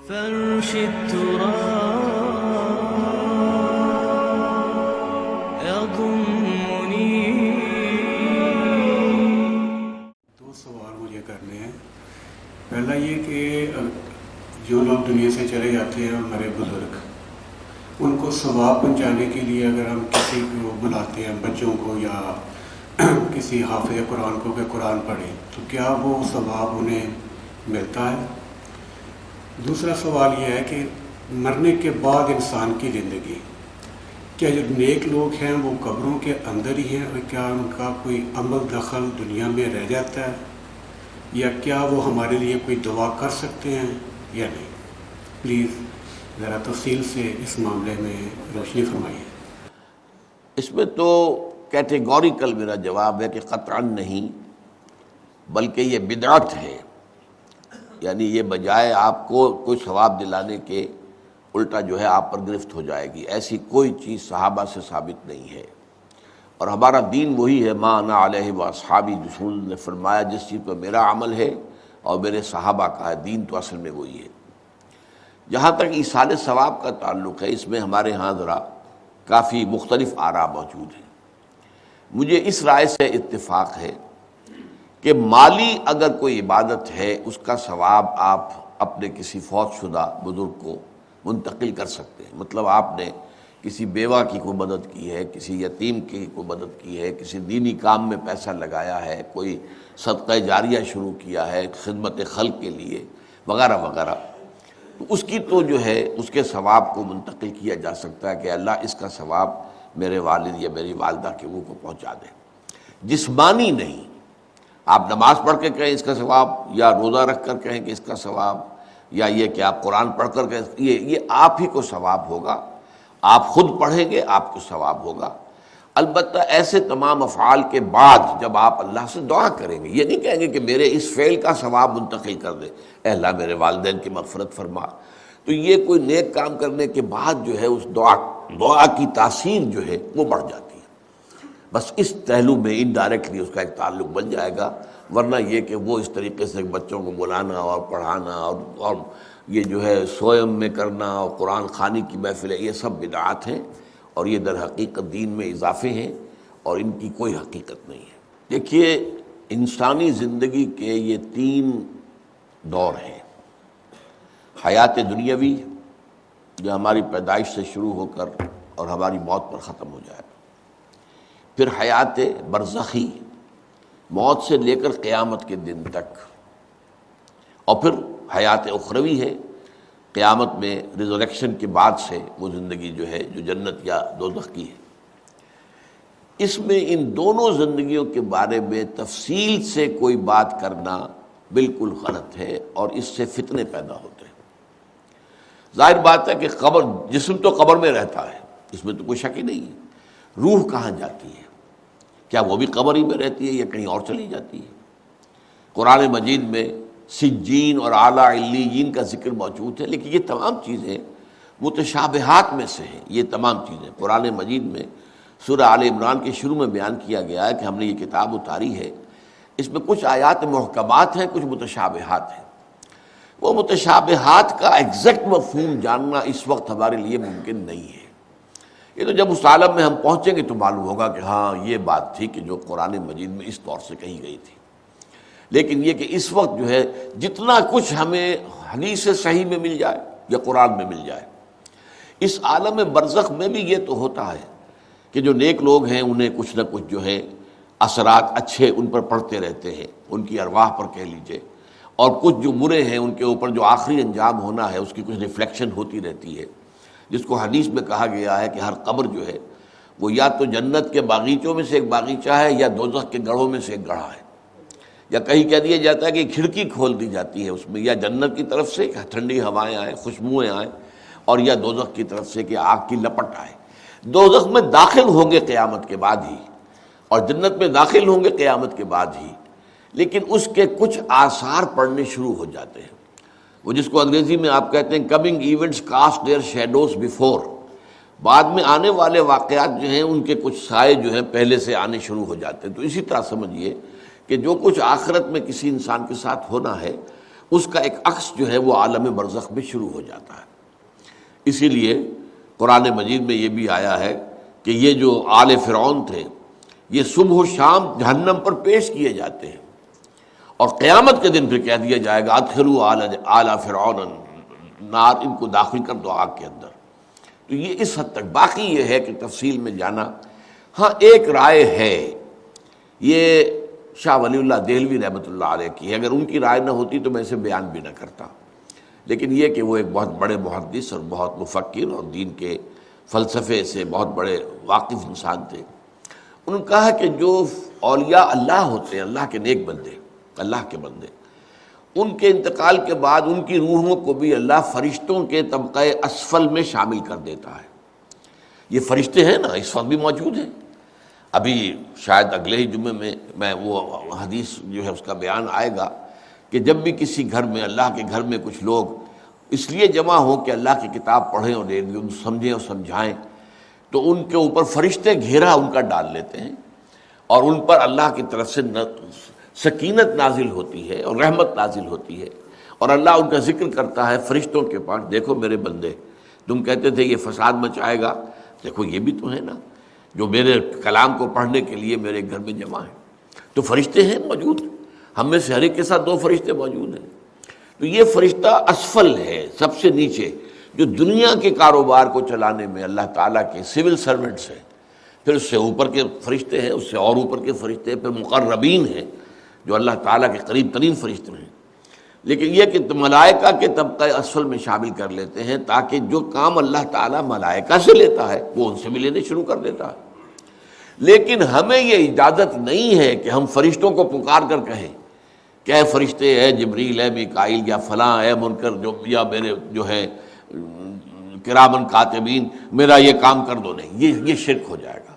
فرش التراب يضمني. دو سوال مجھے کرنے ہیں. پہلا یہ کہ جو لوگ دنیا سے چلے جاتے ہیں ہمارے بزرگ، ان کو ثواب پہنچانے کے لیے اگر ہم کسی کو بلاتے ہیں، بچوں کو یا کسی حافظ قرآن کو کہ قرآن پڑھیں، تو کیا وہ ثواب انہیں ملتا ہے؟ دوسرا سوال یہ ہے کہ مرنے کے بعد انسان کی زندگی، کیا جو نیک لوگ ہیں وہ قبروں کے اندر ہی ہیں، اور کیا ان کا کوئی عمل دخل دنیا میں رہ جاتا ہے، یا کیا وہ ہمارے لیے کوئی دعا کر سکتے ہیں یا نہیں؟ پلیز ذرا تفصیل سے اس معاملے میں روشنی فرمائیے. اس میں تو کیٹیگوریکل میرا جواب ہے کہ قطعاً نہیں، بلکہ یہ بدعت ہے. یعنی یہ بجائے آپ کو کوئی ثواب دلانے کے الٹا جو ہے آپ پر گرفت ہو جائے گی. ایسی کوئی چیز صحابہ سے ثابت نہیں ہے، اور ہمارا دین وہی ہے، ما انا علیہ واصحابی. رسول نے فرمایا جس چیز پر میرا عمل ہے اور میرے صحابہ کا ہے، دین تو اصل میں وہی ہے. جہاں تک ایصال ثواب کا تعلق ہے، اس میں ہمارے ہاں ذرا کافی مختلف آراء موجود ہیں. مجھے اس رائے سے اتفاق ہے کہ مالی اگر کوئی عبادت ہے اس کا ثواب آپ اپنے کسی فوت شدہ بزرگ کو منتقل کر سکتے ہیں. مطلب آپ نے کسی بیوہ کی کوئی مدد کی ہے، کسی یتیم کی کوئی مدد کی ہے، کسی دینی کام میں پیسہ لگایا ہے، کوئی صدقہ جاریہ شروع کیا ہے خدمت خلق کے لیے وغیرہ وغیرہ، تو اس کی تو جو ہے اس کے ثواب کو منتقل کیا جا سکتا ہے کہ اللہ اس کا ثواب میرے والد یا میری والدہ کے وہ کو پہنچا دے. جسمانی نہیں، آپ نماز پڑھ کے کہیں اس کا ثواب، یا روزہ رکھ کر کہیں کہ اس کا ثواب، یا یہ کہ آپ قرآن پڑھ کر کہیں، یہ آپ ہی کو ثواب ہوگا. آپ خود پڑھیں گے آپ کو ثواب ہوگا. البتہ ایسے تمام افعال کے بعد جب آپ اللہ سے دعا کریں گے، یہ نہیں کہیں گے کہ میرے اس فعل کا ثواب منتقل کر دے، اے اللہ میرے والدین کی مغفرت فرما. تو یہ کوئی نیک کام کرنے کے بعد جو ہے اس دعا کی تاثیر جو ہے وہ بڑھ جاتی ہے. بس اس پہلو میں انڈائریکٹلی اس کا ایک تعلق بن جائے گا. ورنہ یہ کہ وہ اس طریقے سے بچوں کو بلانا اور پڑھانا اور یہ جو ہے سوئم میں کرنا اور قرآن خوانی کی محفلیں، یہ سب بدعات ہیں، اور یہ در حقیقت دین میں اضافے ہیں، اور ان کی کوئی حقیقت نہیں ہے. دیکھیے، انسانی زندگی کے یہ 3 دور ہیں. حیات دنیاوی جو ہماری پیدائش سے شروع ہو کر اور ہماری موت پر ختم ہو جائے، پھر حیات برزخی موت سے لے کر قیامت کے دن تک، اور پھر حیات اخروی ہے قیامت میں ریزریکشن کے بعد سے وہ زندگی جو ہے جو جنت یا دوزخ کی ہے. اس میں ان دونوں زندگیوں کے بارے میں تفصیل سے کوئی بات کرنا بالکل غلط ہے، اور اس سے فتنے پیدا ہوتے ہیں. ظاہر بات ہے کہ قبر، جسم تو قبر میں رہتا ہے، اس میں تو کوئی شک ہی نہیں ہے. روح کہاں جاتی ہے؟ کیا وہ بھی قبر ہی میں رہتی ہے یا کہیں اور چلی جاتی ہے؟ قرآن مجید میں سجین اور اعلیٰ علیین کا ذکر موجود ہے، لیکن یہ تمام چیزیں متشابہات میں سے ہیں. یہ تمام چیزیں قرآن مجید میں سورہ آل عمران کے شروع میں بیان کیا گیا ہے کہ ہم نے یہ کتاب اتاری ہے، اس میں کچھ آیات محکمات ہیں، کچھ متشابہات ہیں. وہ متشابہات کا ایگزیکٹ مفہوم جاننا اس وقت ہمارے لیے ممکن نہیں ہے. یہ تو جب اس عالم میں ہم پہنچیں گے تو معلوم ہوگا کہ ہاں یہ بات تھی کہ جو قرآن مجید میں اس طور سے کہی گئی تھی. لیکن یہ کہ اس وقت جو ہے جتنا کچھ ہمیں حدیث صحیح میں مل جائے یا قرآن میں مل جائے، اس عالم برزخ میں بھی یہ تو ہوتا ہے کہ جو نیک لوگ ہیں انہیں کچھ نہ کچھ جو ہے اثرات اچھے ان پر پڑتے رہتے ہیں، ان کی ارواح پر کہہ لیجئے، اور کچھ جو برے ہیں ان کے اوپر جو آخری انجام ہونا ہے اس کی کچھ ریفلیکشن ہوتی رہتی ہے، جس کو حدیث میں کہا گیا ہے کہ ہر قبر جو ہے وہ یا تو جنت کے باغیچوں میں سے ایک باغیچہ ہے یا دوزخ کے گڑھوں میں سے ایک گڑھا ہے. یا کہیں کہہ دیا جاتا ہے کہ کھڑکی کھول دی جاتی ہے اس میں، یا جنت کی طرف سے ٹھنڈی ہوائیں آئیں، خوشبوئیں آئیں، اور یا دوزخ کی طرف سے کہ آگ کی لپٹ آئے. دوزخ میں داخل ہوں گے قیامت کے بعد ہی، اور جنت میں داخل ہوں گے قیامت کے بعد ہی، لیکن اس کے کچھ آثار پڑنے شروع ہو جاتے ہیں. وہ جس کو انگریزی میں آپ کہتے ہیں coming events cast their shadows before, بعد میں آنے والے واقعات جو ہیں ان کے کچھ سائے جو ہیں پہلے سے آنے شروع ہو جاتے ہیں. تو اسی طرح سمجھیے کہ جو کچھ آخرت میں کسی انسان کے ساتھ ہونا ہے اس کا ایک عکس جو ہے وہ عالم برزخ میں شروع ہو جاتا ہے۔ اسی لیے قرآن مجید میں یہ بھی آیا ہے کہ یہ جو آل فرعون تھے یہ صبح و شام جہنم پر پیش کیے جاتے ہیں، اور قیامت کے دن پھر کہہ دیا جائے گا ادخلوا آل فرعون النار، ان کو داخل کر دو آگ کے اندر۔ تو یہ اس حد تک، باقی یہ ہے کہ تفصیل میں جانا، ہاں ایک رائے ہے، یہ شاہ ولی اللہ دہلوی رحمۃ اللہ علیہ کی ہے، اگر ان کی رائے نہ ہوتی تو میں اسے بیان بھی نہ کرتا، لیکن یہ کہ وہ ایک بہت بڑے محدث اور بہت مفکر اور دین کے فلسفے سے بہت بڑے واقف انسان تھے۔ انہوں نے کہا کہ جو اولیاء اللہ ہوتے ہیں، اللہ کے نیک بندے، اللہ کے بندے، ان کے انتقال کے بعد ان کی روحوں کو بھی اللہ فرشتوں کے طبقہ اسفل میں شامل کر دیتا ہے۔ یہ فرشتے ہیں نا، اس وقت بھی موجود ہیں۔ ابھی شاید اگلے ہی جمعے میں وہ حدیث جو ہے اس کا بیان آئے گا کہ جب بھی کسی گھر میں، اللہ کے گھر میں کچھ لوگ اس لیے جمع ہوں کہ اللہ کی کتاب پڑھیں اور سمجھیں اور سمجھائیں، تو ان کے اوپر فرشتے گھیرا ان کا ڈال لیتے ہیں، اور ان پر اللہ کی طرف سے سکینت نازل ہوتی ہے اور رحمت نازل ہوتی ہے، اور اللہ ان کا ذکر کرتا ہے فرشتوں کے پاس، دیکھو میرے بندے، تم کہتے تھے یہ فساد مچائے گا، دیکھو یہ بھی تو ہے نا جو میرے کلام کو پڑھنے کے لیے میرے گھر میں جمع ہیں۔ تو فرشتے ہیں موجود، ہم میں سے ہر ایک کے ساتھ 2 فرشتے موجود ہیں۔ تو یہ فرشتہ اسفل ہے، سب سے نیچے، جو دنیا کے کاروبار کو چلانے میں اللہ تعالیٰ کے سول سرونٹس ہیں۔ پھر اس سے اوپر کے فرشتے ہیں، اس سے اور اوپر کے فرشتے ہیں، پھر مقربین ہیں جو اللہ تعالیٰ کے قریب ترین فرشتے ہیں۔ لیکن یہ کہ ملائکہ کے طبقہ اسفل میں شامل کر لیتے ہیں تاکہ جو کام اللہ تعالیٰ ملائکہ سے لیتا ہے وہ ان سے بھی لینے شروع کر دیتا ہے۔ لیکن ہمیں یہ اجازت نہیں ہے کہ ہم فرشتوں کو پکار کر کہیں کہ اے فرشتے، اے جبریل، اے میکائیل، یا فلاں، اے منکر، جو یا میرے جو ہے کرامن کاتبین، میرا یہ کام کر دو۔ نہیں، یہ شرک ہو جائے گا۔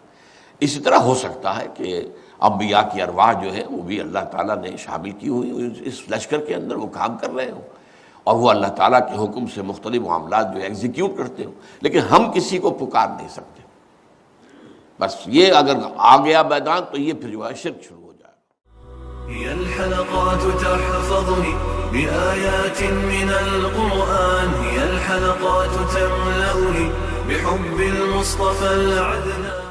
اسی طرح ہو سکتا ہے کہ انبیاء کی ارواح جو ہے وہ بھی اللہ تعالیٰ نے شامل کی ہوئی اس لشکر کے اندر، وہ کام کر رہے ہوں اور وہ اللہ تعالیٰ کے حکم سے مختلف معاملات جو ایگزیکیوٹ کرتے ہوں، لیکن ہم کسی کو پکار نہیں سکتے۔ بس یہ اگر آ گیا میدان تو یہ پھر جو ہے شرک شروع ہو جائے گا۔ هي الحلقات تحفظني بآيات من القرآن، هي الحلقات تملأني بحب المصطفى العدنان.